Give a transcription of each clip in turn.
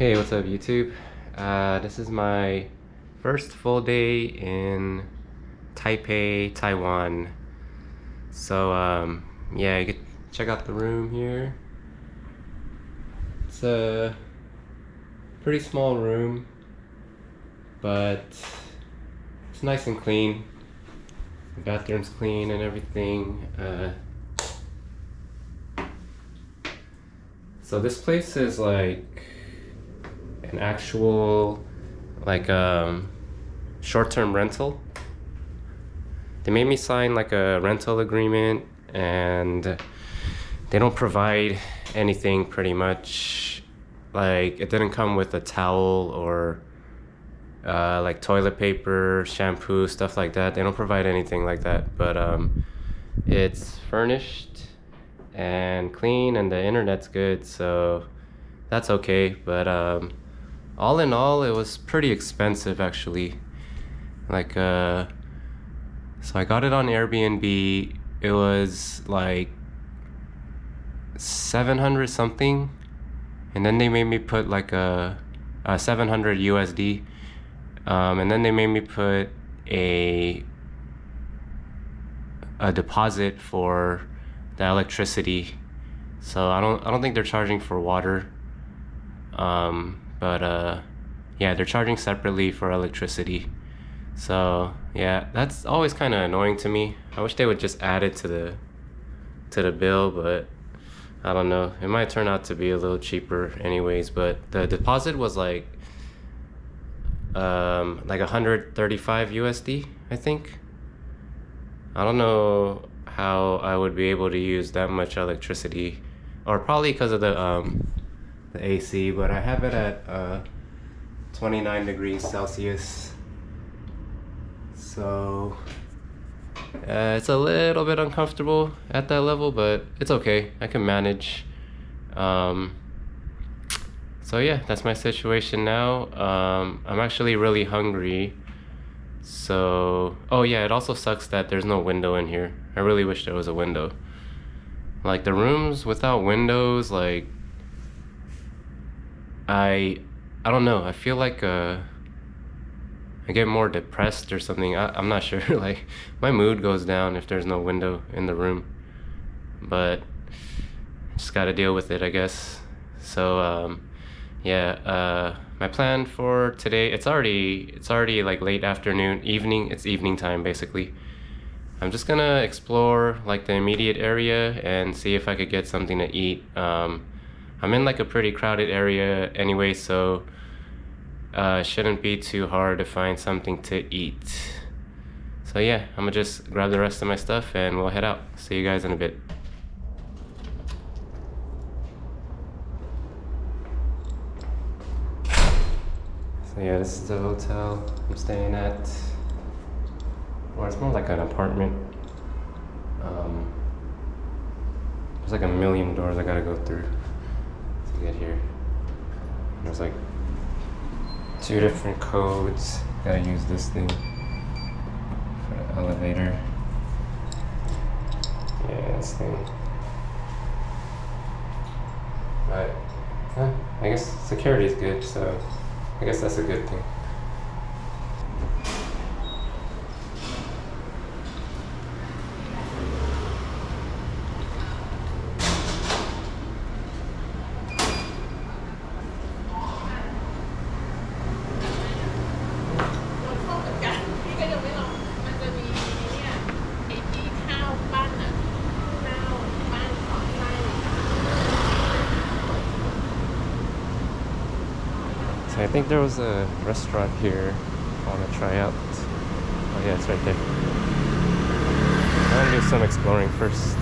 Hey, what's up, YouTube? This is my first full day in Taipei, Taiwan. So, yeah, you can check out the room here. It's a pretty small room, but it's nice and clean. The bathroom's clean and everything. So this place is like an actual short-term rental. They made me sign like a rental agreement, and they don't provide anything pretty much. Like, it didn't come with a towel or like toilet paper, shampoo, stuff like that. They don't provide anything like that, but it's furnished and clean, and the internet's good, so that's okay. But all in all, it was pretty expensive actually. Like, so I got it on Airbnb. It was like 700 something, and then they made me put like a 700 USD, and then they made me put a deposit for the electricity. So I don't think they're charging for water. But yeah, they're charging separately for electricity. So yeah, that's always kind of annoying to me. I wish they would just add it to the bill, but I don't know. It might turn out to be a little cheaper anyways, but the deposit was like 135 USD, I think. I don't know how I would be able to use that much electricity, or probably because of the AC, but I have it at 29 degrees Celsius. So it's a little bit uncomfortable at that level, but it's okay. I can manage. So yeah, that's my situation now. I'm actually really hungry. So, oh yeah, it also sucks that there's no window in here. I really wish there was a window. Like, the rooms without windows, like, I don't know. I feel like I get more depressed or something. I'm not sure. Like, my mood goes down if there's no window in the room. But just gotta deal with it, I guess. So yeah. My plan for today. It's already like late afternoon, evening. It's evening time basically. I'm just gonna explore like the immediate area and see if I could get something to eat. I'm in like a pretty crowded area anyway, so shouldn't be too hard to find something to eat. So yeah, I'm gonna just grab the rest of my stuff and we'll head out. See you guys in a bit. So yeah, this is the hotel I'm staying at. Or it's more like an apartment. There's like a million doors I gotta go through to get here. There's like 2 different codes. Gotta use this thing for the elevator. Yeah, this thing. But I guess security is good, so I guess that's a good thing. So I think there was a restaurant here I want to try out. Oh yeah, it's right there. I want to do some exploring first.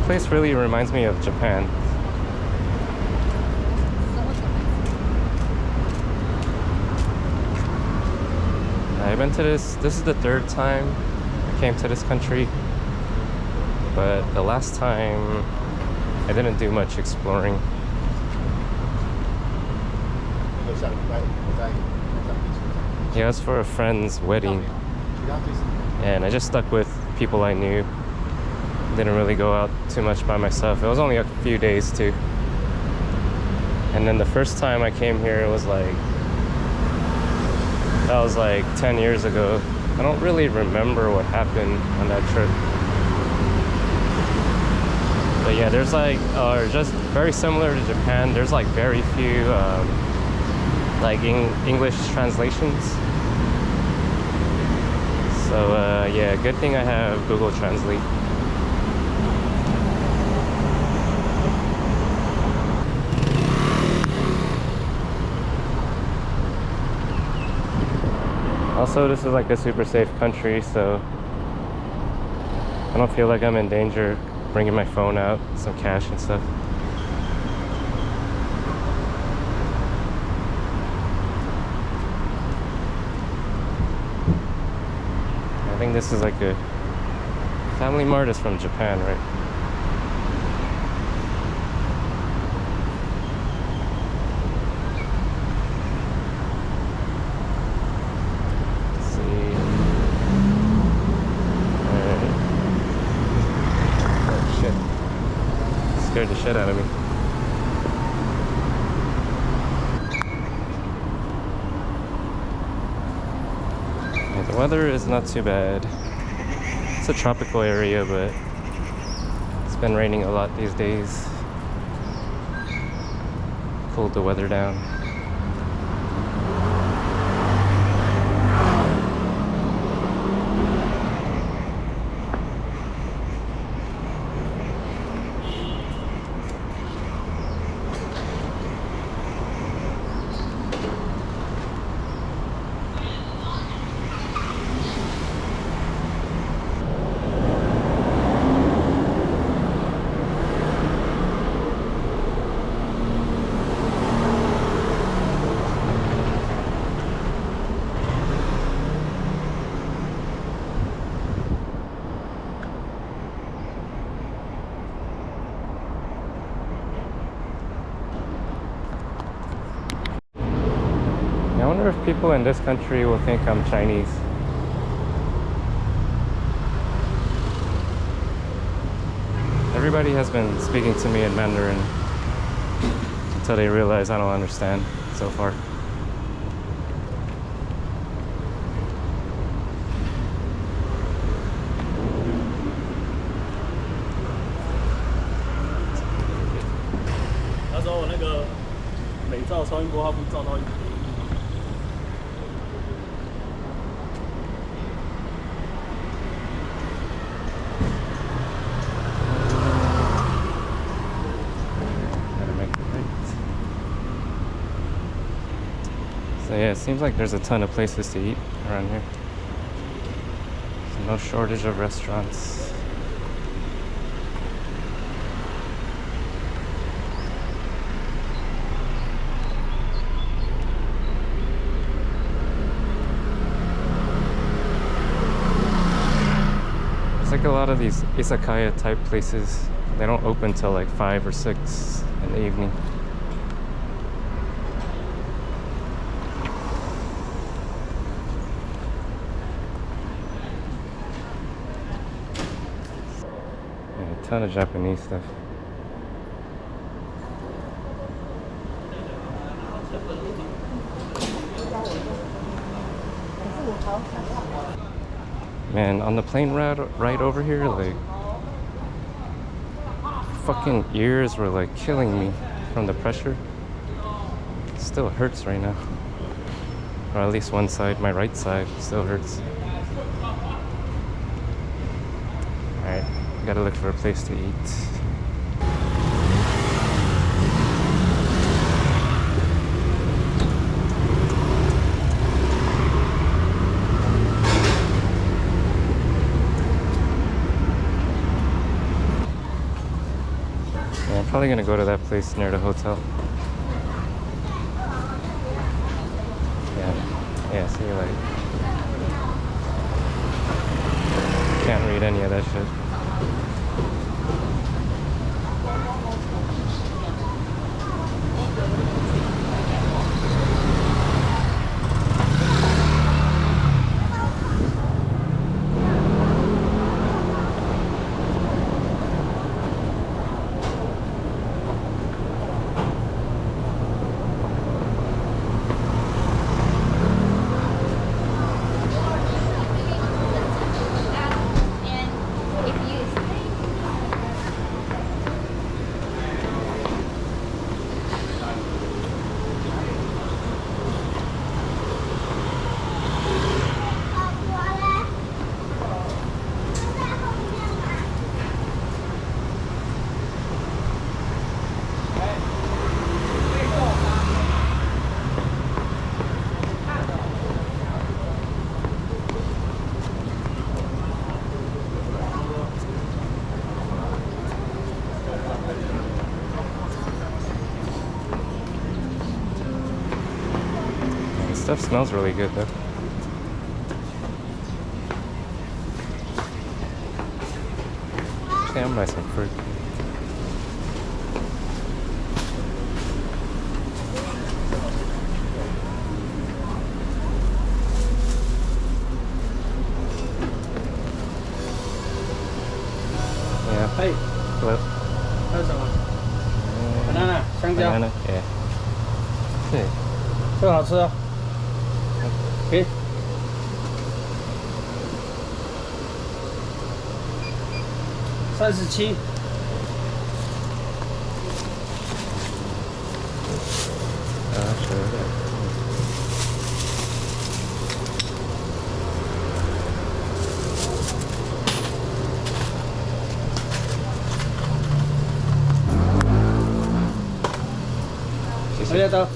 place really reminds me of Japan. I've been to this is the third time I came to this country, but the last time I didn't do much exploring. Yeah, it was for a friend's wedding, and I just stuck with people I knew. Didn't really go out too much by myself. It was only a few days too. And then the first time I came here, it was like, that was like 10 years ago. I don't really remember what happened on that trip. But yeah, there's like, just very similar to Japan, there's like very few like English translations. So yeah, good thing I have Google Translate. Also, this is like a super safe country, so I don't feel like I'm in danger bringing my phone out, some cash and stuff. I think this is like a Family Mart is from Japan, right? Scared the shit out of me. Yeah, the weather is not too bad. It's a tropical area, but it's been raining a lot these days. Cooled the weather down. I wonder if people in this country will think I'm Chinese. Everybody has been speaking to me in Mandarin until they realize I don't understand so far. So yeah, it seems like there's a ton of places to eat around here. There's no shortage of restaurants. It's like a lot of these izakaya type places, they don't open till like 5 or 6 in the evening. A ton of Japanese stuff. Man, on the plane ride over here, like, fucking ears were like killing me from the pressure. It still hurts right now. Or at least one side, my right side, still hurts. Alright, gotta look for a place to eat. Probably gonna go to that place near the hotel. Yeah, see you later. Can't read any of that shit. Stuff smells really good though. Okay, I'm buy some fruit. Yeah. Hey. Hello. 还有什么 ？banana 香蕉。Banana. Yeah. 对，这个好吃哦。给。37。是的。谢谢都。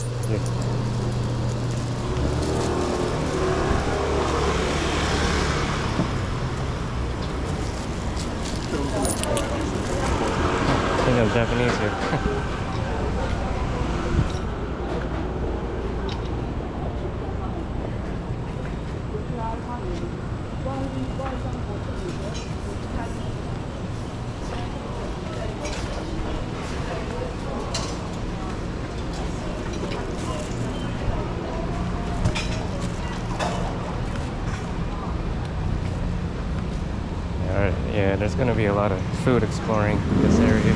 I think I'm Japanese here. Alright, yeah, there's gonna be a lot of food exploring this area.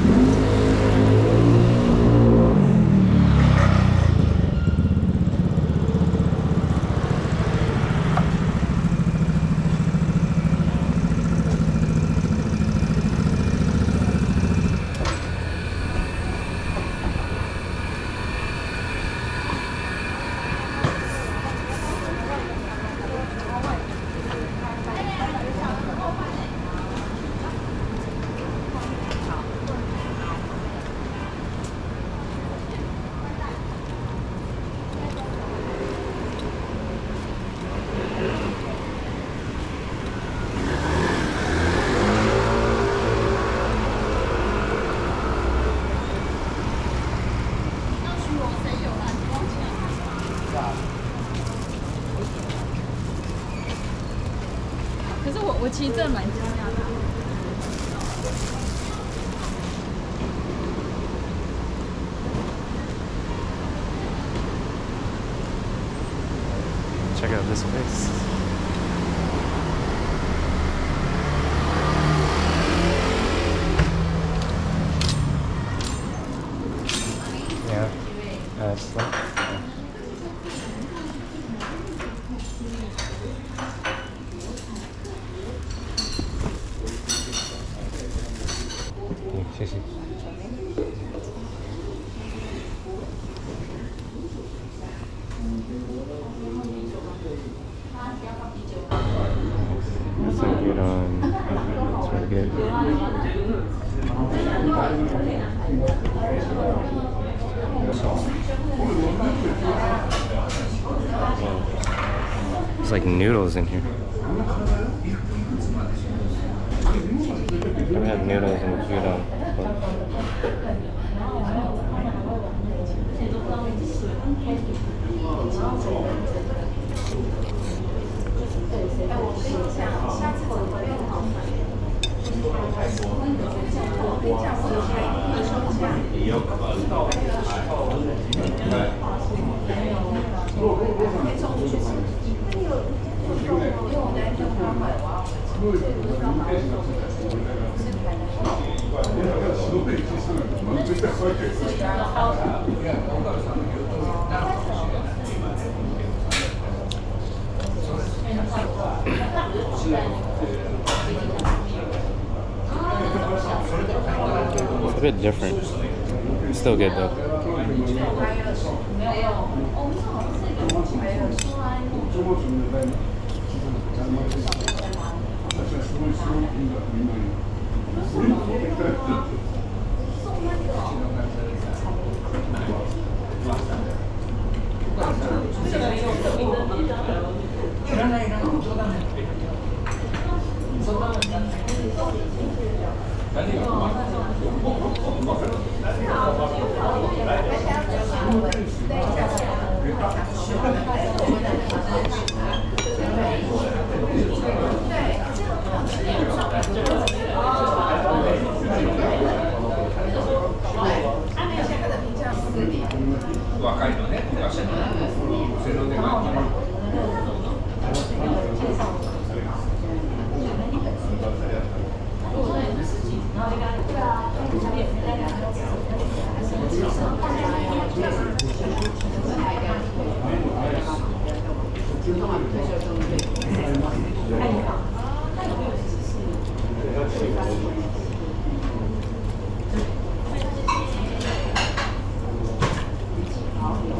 Check out this place. Yeah, it's like, some gyudon. It's really good. There's like noodles in here. I've had noodles and gyudon. It's a bit different. It's still good though.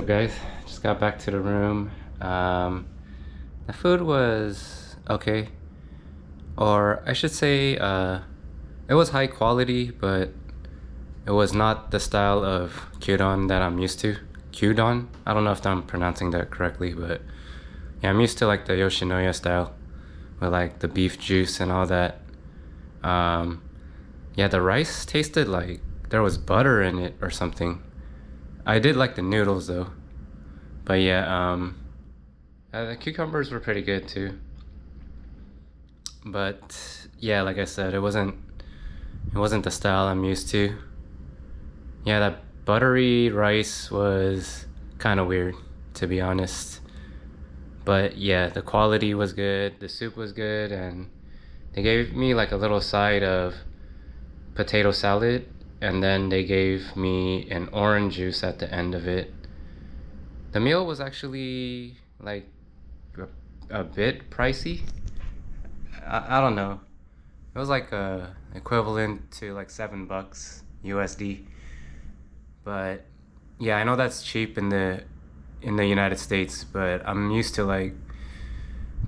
Guys, just got back to the room. The food was okay, or I should say it was high quality, but it was not the style of gyudon that I'm used to. Gyudon? I don't know if I'm pronouncing that correctly, but yeah, I'm used to like the Yoshinoya style with like the beef juice and all that. Yeah, the rice tasted like there was butter in it or something. I did like the noodles though. But yeah, the cucumbers were pretty good too. But yeah, like I said, it wasn't the style I'm used to. Yeah, that buttery rice was kind of weird, to be honest. But yeah, the quality was good, the soup was good, and they gave me like a little side of potato salad, and then they gave me an orange juice at the end of it. The meal was actually like a bit pricey. I don't know. It was like equivalent to like $7 USD. But yeah, I know that's cheap in the United States, but I'm used to like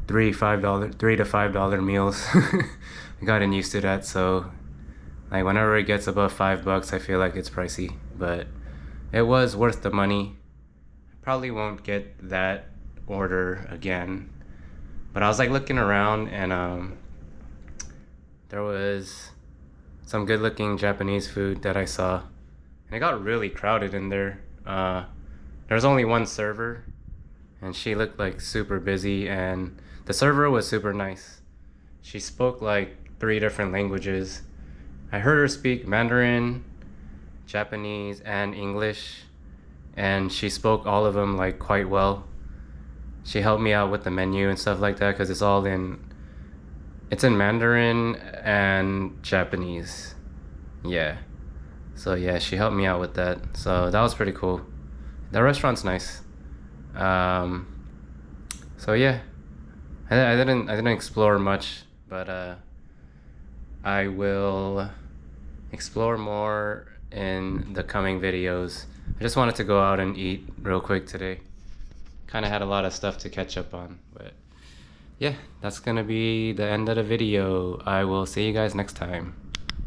$3 to $5 meals. I gotten used to that, so like whenever it gets above $5, I feel like it's pricey. But it was worth the money. Probably won't get that order again. But I was like looking around, and there was some good looking Japanese food that I saw, and it got really crowded in there. There was only one server, and she looked like super busy, and the server was super nice. She spoke like 3 different languages. I heard her speak Mandarin, Japanese, and English, and she spoke all of them like quite well. She helped me out with the menu and stuff like that because it's in Mandarin and Japanese. Yeah. So yeah, she helped me out with that. So that was pretty cool. The restaurant's nice. So yeah, I didn't explore much, but I will explore more in the coming videos. I just wanted to go out and eat real quick today. Kind of had a lot of stuff to catch up on, but yeah, that's gonna be the end of the video. I will see you guys next time.